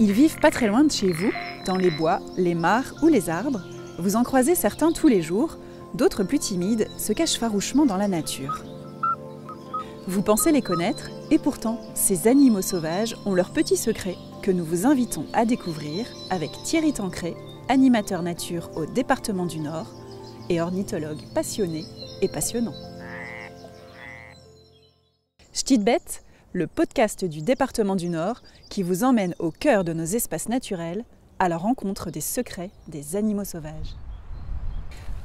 Ils vivent pas très loin de chez vous, dans les bois, les mares ou les arbres. Vous en croisez certains tous les jours, d'autres plus timides se cachent farouchement dans la nature. Vous pensez les connaître, et pourtant, ces animaux sauvages ont leurs petits secrets que nous vous invitons à découvrir avec Thierry Tancret, animateur nature au département du Nord et ornithologue passionné et passionnant. Ch'tite-bête, le podcast du département du Nord qui vous emmène au cœur de nos espaces naturels à la rencontre des secrets des animaux sauvages.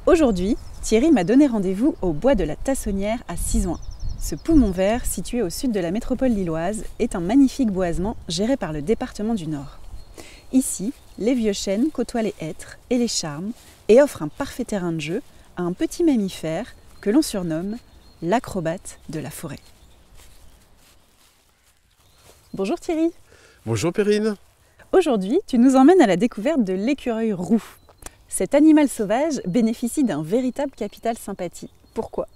Aujourd'hui, Thierry m'a donné rendez-vous au bois de la Tassonnière à Sizouin. Ce poumon vert, situé au sud de la métropole lilloise, est un magnifique boisement géré par le département du Nord. Ici, les vieux chênes côtoient les hêtres et les charmes et offrent un parfait terrain de jeu à un petit mammifère que l'on surnomme l'acrobate de la forêt. Bonjour Thierry. Bonjour Perrine. Aujourd'hui, tu nous emmènes à la découverte de l'écureuil roux. Cet animal sauvage bénéficie d'un véritable capital sympathie. Pourquoi ?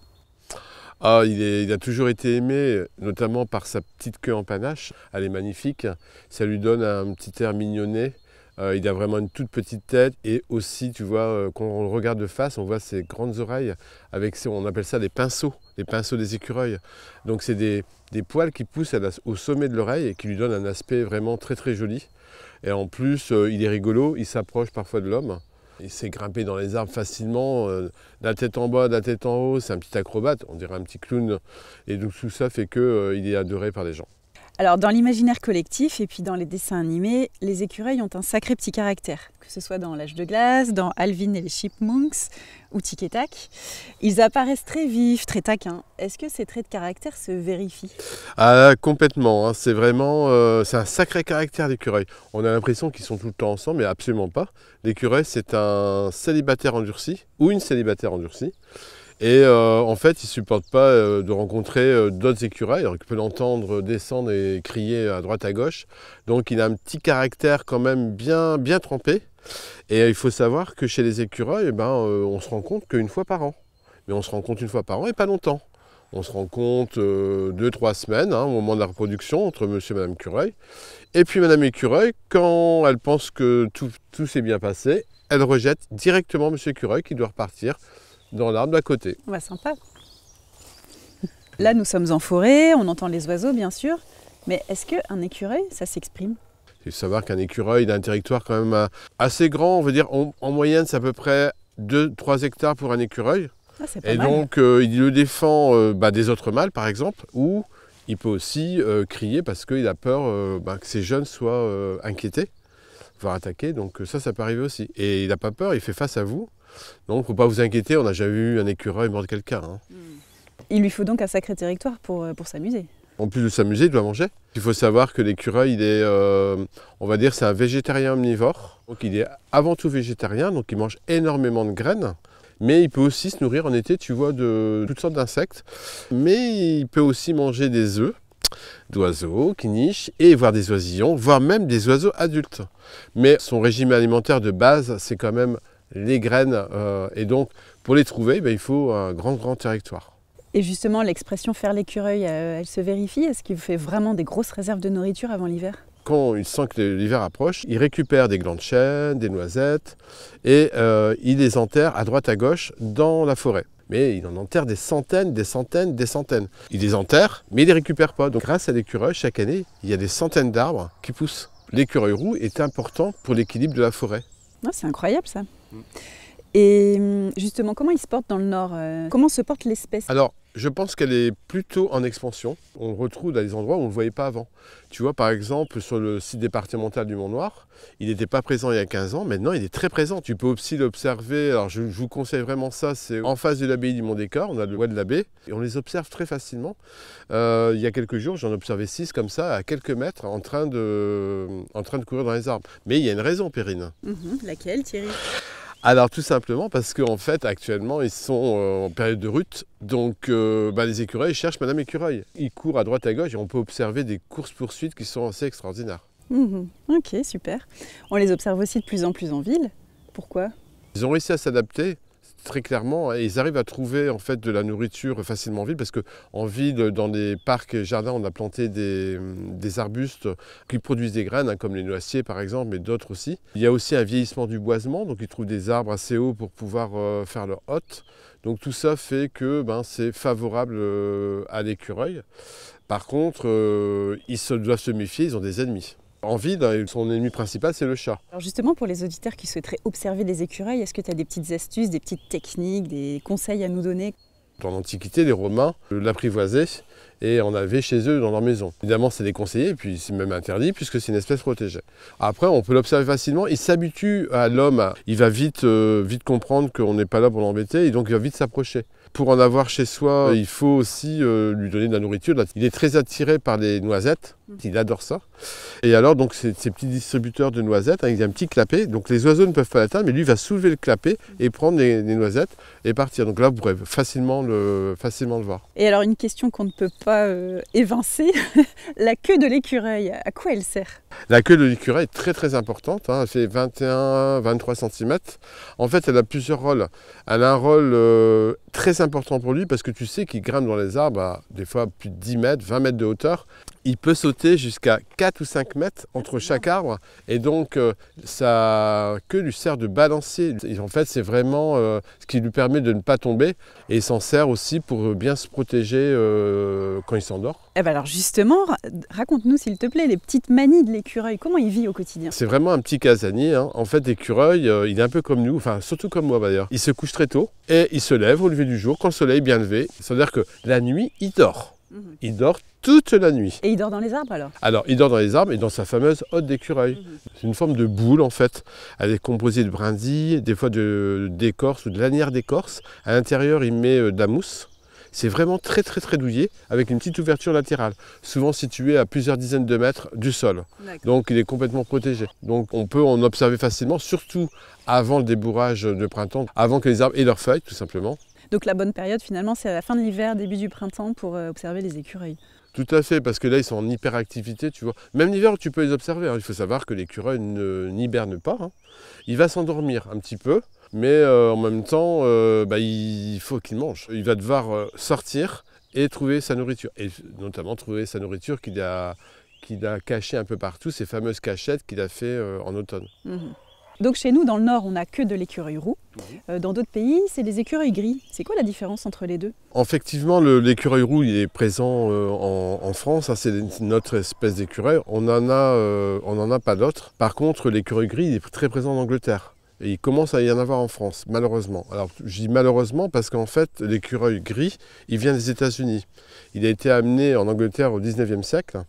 Il a toujours été aimé, notamment par sa petite queue en panache. Elle est magnifique, ça lui donne un petit air mignonnet. Il a vraiment une toute petite tête et aussi, tu vois, quand on le regarde de face, on voit ses grandes oreilles avec, on appelle ça les pinceaux des écureuils. Donc c'est des poils qui poussent au sommet de l'oreille et qui lui donnent un aspect vraiment très très joli. Et en plus, il est rigolo, il s'approche parfois de l'homme. Il sait grimper dans les arbres facilement, de la tête en bas, de la tête en haut, c'est un petit acrobate, on dirait un petit clown. Et donc tout ça fait qu'il est adoré par les gens. Alors dans l'imaginaire collectif et puis dans les dessins animés, les écureuils ont un sacré petit caractère. Que ce soit dans L'Âge de glace, dans Alvin et les Chipmunks ou Tic et Tac, ils apparaissent très vifs, très taquins. Est-ce que ces traits de caractère se vérifient ? Complètement, hein. C'est vraiment c'est un sacré caractère l'écureuil. On a l'impression qu'ils sont tout le temps ensemble, mais absolument pas. L'écureuil, c'est un célibataire endurci ou une célibataire endurcie. Et en fait, il ne supporte pas de rencontrer d'autres écureuils. Alors, il peut l'entendre descendre et crier à droite à gauche. Donc, il a un petit caractère quand même bien trempé. Et il faut savoir que chez les écureuils, on se rend compte qu'une fois par an. Mais on se rend compte une fois par an et pas longtemps. On se rend compte 2-3 semaines, au moment de la reproduction, entre monsieur et madame écureuil. Et puis madame écureuil, quand elle pense que tout s'est bien passé, elle rejette directement monsieur écureuil qui doit repartir dans l'arbre d'à côté. Sympa. Là, nous sommes en forêt, on entend les oiseaux, bien sûr. Mais est-ce qu'un écureuil, ça s'exprime ? Il faut savoir qu'un écureuil, il a un territoire quand même assez grand. On veut dire, en moyenne, c'est à peu près 2-3 hectares pour un écureuil. C'est pas et mal. Donc, il le défend des autres mâles, par exemple, ou il peut aussi crier parce qu'il a peur que ses jeunes soient inquiétés, voire attaqués. Donc ça peut arriver aussi. Et il n'a pas peur, il fait face à vous. Donc, il ne faut pas vous inquiéter, on n'a jamais vu un écureuil mordre quelqu'un. Il lui faut donc un sacré territoire pour s'amuser. En plus de s'amuser, il doit manger. Il faut savoir que l'écureuil, il est, on va dire, c'est un végétarien omnivore. Donc, il est avant tout végétarien, donc il mange énormément de graines. Mais il peut aussi se nourrir en été, tu vois, de toutes sortes d'insectes. Mais il peut aussi manger des œufs d'oiseaux qui nichent et voir des oisillons, voire même des oiseaux adultes. Mais son régime alimentaire de base, c'est quand même les graines. Et donc, pour les trouver, il faut un grand territoire. Et justement, l'expression « faire l'écureuil », elle se vérifie ? Est-ce qu'il fait vraiment des grosses réserves de nourriture avant l'hiver ? Quand il sent que l'hiver approche, il récupère des glands de chêne, des noisettes, et il les enterre à droite à gauche dans la forêt. Mais il en enterre des centaines. Il les enterre, mais il ne les récupère pas. Donc grâce à l'écureuil, chaque année, il y a des centaines d'arbres qui poussent. L'écureuil roux est important pour l'équilibre de la forêt. C'est incroyable ça. Et justement, comment il se porte dans le Nord ? Comment se porte l'espèce ? Alors, je pense qu'elle est plutôt en expansion. On le retrouve dans des endroits où on ne le voyait pas avant. Tu vois, par exemple, sur le site départemental du Mont-Noir, il n'était pas présent il y a 15 ans. Maintenant, il est très présent. Tu peux aussi l'observer. Alors, je vous conseille vraiment ça. C'est en face de l'abbaye du Mont-des-Cors. On a le bois de l'abbé. Et on les observe très facilement. Il y a quelques jours, j'en observais 6 comme ça, à quelques mètres, en train de courir dans les arbres. Mais il y a une raison, Perrine. Laquelle, Thierry ? Alors tout simplement parce qu'en fait actuellement ils sont en période de rut, donc les écureuils cherchent Madame Écureuil. Ils courent à droite à gauche et on peut observer des courses-poursuites qui sont assez extraordinaires. Ok, super. On les observe aussi de plus en plus en ville. Pourquoi ? Ils ont réussi à s'adapter, très clairement, et ils arrivent à trouver en fait de la nourriture facilement en ville, parce qu'en ville, dans les parcs et jardins, on a planté des arbustes qui produisent des graines, hein, comme les noisiers par exemple, mais d'autres aussi. Il y a aussi un vieillissement du boisement, donc ils trouvent des arbres assez hauts pour pouvoir faire leur hôte. Donc tout ça fait que c'est favorable à l'écureuil. Par contre, ils doivent se méfier, ils ont des ennemis. En ville, son ennemi principal, c'est le chat. Alors justement, pour les auditeurs qui souhaiteraient observer des écureuils, est-ce que tu as des petites astuces, des petites techniques, des conseils à nous donner? Dans l'Antiquité, les Romains l'apprivoisaient et en avaient chez eux dans leur maison. Évidemment, c'est déconseillé, et puis c'est même interdit puisque c'est une espèce protégée. Après, on peut l'observer facilement. Il s'habitue à l'homme. Il va vite comprendre qu'on n'est pas là pour l'embêter et donc il va vite s'approcher. Pour en avoir chez soi, il faut aussi lui donner de la nourriture. Il est très attiré par les noisettes. Il adore ça. Et alors, donc, ces petits distributeurs de noisettes, il y a un petit clapet. Donc, les oiseaux ne peuvent pas l'atteindre, mais lui va soulever le clapet et prendre les noisettes et partir. Donc là, vous pourrez facilement le voir. Et alors, une question qu'on ne peut pas évincer, la queue de l'écureuil, à quoi elle sert? La queue de l'écureuil est très très importante, elle fait 21-23 cm. En fait, elle a plusieurs rôles. Elle a un rôle très important pour lui parce que tu sais qu'il grimpe dans les arbres à des fois plus de 10 mètres, 20 mètres de hauteur. Il peut sauter jusqu'à 4 ou 5 mètres entre chaque arbre et donc sa queue lui sert de balancier. Et en fait, c'est vraiment ce qui lui permet de ne pas tomber et il s'en sert aussi pour bien se protéger quand il s'endort. Eh ben alors justement, raconte-nous s'il te plaît les petites manies de l'écureuil. Comment il vit au quotidien? C'est vraiment un petit casanier. En fait, l'écureuil, il est un peu comme nous, enfin surtout comme moi d'ailleurs. Il se couche très tôt et il se lève au lever du jour quand le soleil est bien levé. C'est-à-dire que la nuit, il dort. Il dort toute la nuit. Et il dort dans les arbres alors? Alors, il dort dans les arbres et dans sa fameuse hotte d'écureuil. C'est une forme de boule en fait. Elle est composée de brindilles, des fois d'écorce ou de lanières d'écorce. À l'intérieur, il met de la mousse. C'est vraiment très très très douillet avec une petite ouverture latérale, souvent située à plusieurs dizaines de mètres du sol. Donc il est complètement protégé. Donc on peut en observer facilement, surtout avant le débourrage de printemps, avant que les arbres aient leurs feuilles tout simplement. Donc la bonne période finalement c'est à la fin de l'hiver, début du printemps pour observer les écureuils. Tout à fait, parce que là ils sont en hyperactivité, tu vois. Même l'hiver tu peux les observer, Il faut savoir que l'écureuil n'hiberne pas. Il va s'endormir un petit peu, mais en même temps il faut qu'il mange. Il va devoir sortir et trouver sa nourriture, et notamment trouver sa nourriture qu'il a cachée un peu partout, ces fameuses cachettes qu'il a fait en automne. Donc chez nous, dans le Nord, on n'a que de l'écureuil roux. Dans d'autres pays, c'est des écureuils gris. C'est quoi la différence entre les deux? Effectivement, l'écureuil roux, il est présent en France. C'est notre espèce d'écureuil. On n'en a pas d'autres. Par contre, l'écureuil gris, il est très présent en Angleterre. Et il commence à y en avoir en France, malheureusement. Alors, je dis malheureusement parce qu'en fait, l'écureuil gris, il vient des États-Unis. Il a été amené en Angleterre au 19e siècle.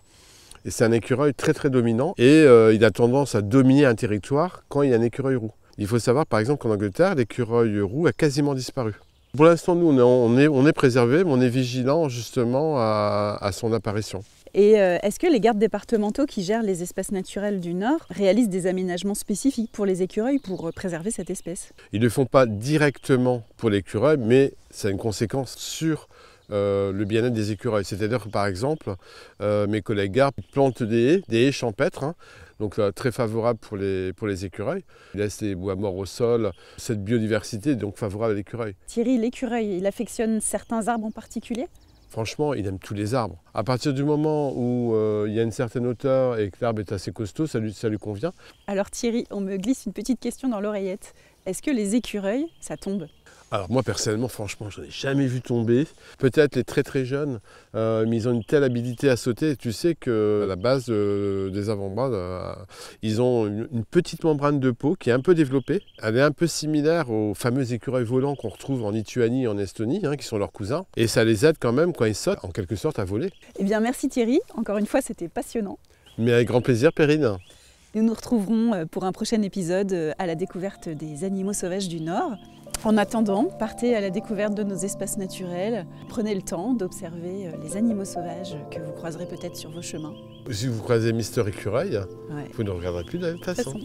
Et c'est un écureuil très très dominant et il a tendance à dominer un territoire quand il y a un écureuil roux. Il faut savoir par exemple qu'en Angleterre, l'écureuil roux a quasiment disparu. Pour l'instant, nous, on est préservé, mais on est vigilant justement à son apparition. Et est-ce que les gardes départementaux qui gèrent les espaces naturels du Nord réalisent des aménagements spécifiques pour les écureuils pour préserver cette espèce? Ils ne le font pas directement pour l'écureuil, mais ça a une conséquence sur le bien-être des écureuils. C'est-à-dire que par exemple, mes collègues gardes plantent des haies champêtres, donc très favorables pour les écureuils. Ils laissent les bois morts au sol. Cette biodiversité est donc favorable à l'écureuil. Thierry, l'écureuil, il affectionne certains arbres en particulier? Franchement, il aime tous les arbres. À partir du moment où il y a une certaine hauteur et que l'arbre est assez costaud, ça lui convient. Alors Thierry, on me glisse une petite question dans l'oreillette. Est-ce que les écureuils, ça tombe? Alors moi personnellement, franchement, je n'en ai jamais vu tomber. Peut-être les très très jeunes, mais ils ont une telle habilité à sauter. Tu sais qu'à la base des avant-bras, ils ont une petite membrane de peau qui est un peu développée. Elle est un peu similaire aux fameux écureuils volants qu'on retrouve en Lituanie et en Estonie, qui sont leurs cousins. Et ça les aide quand même quand ils sautent, en quelque sorte, à voler. Eh bien merci Thierry, encore une fois c'était passionnant. Mais avec grand plaisir, Perrine. Nous nous retrouverons pour un prochain épisode à la découverte des animaux sauvages du Nord. En attendant, partez à la découverte de nos espaces naturels. Prenez le temps d'observer les animaux sauvages que vous croiserez peut-être sur vos chemins. Si vous croisez Mister Écureuil, vous ne regarderez plus de la même façon.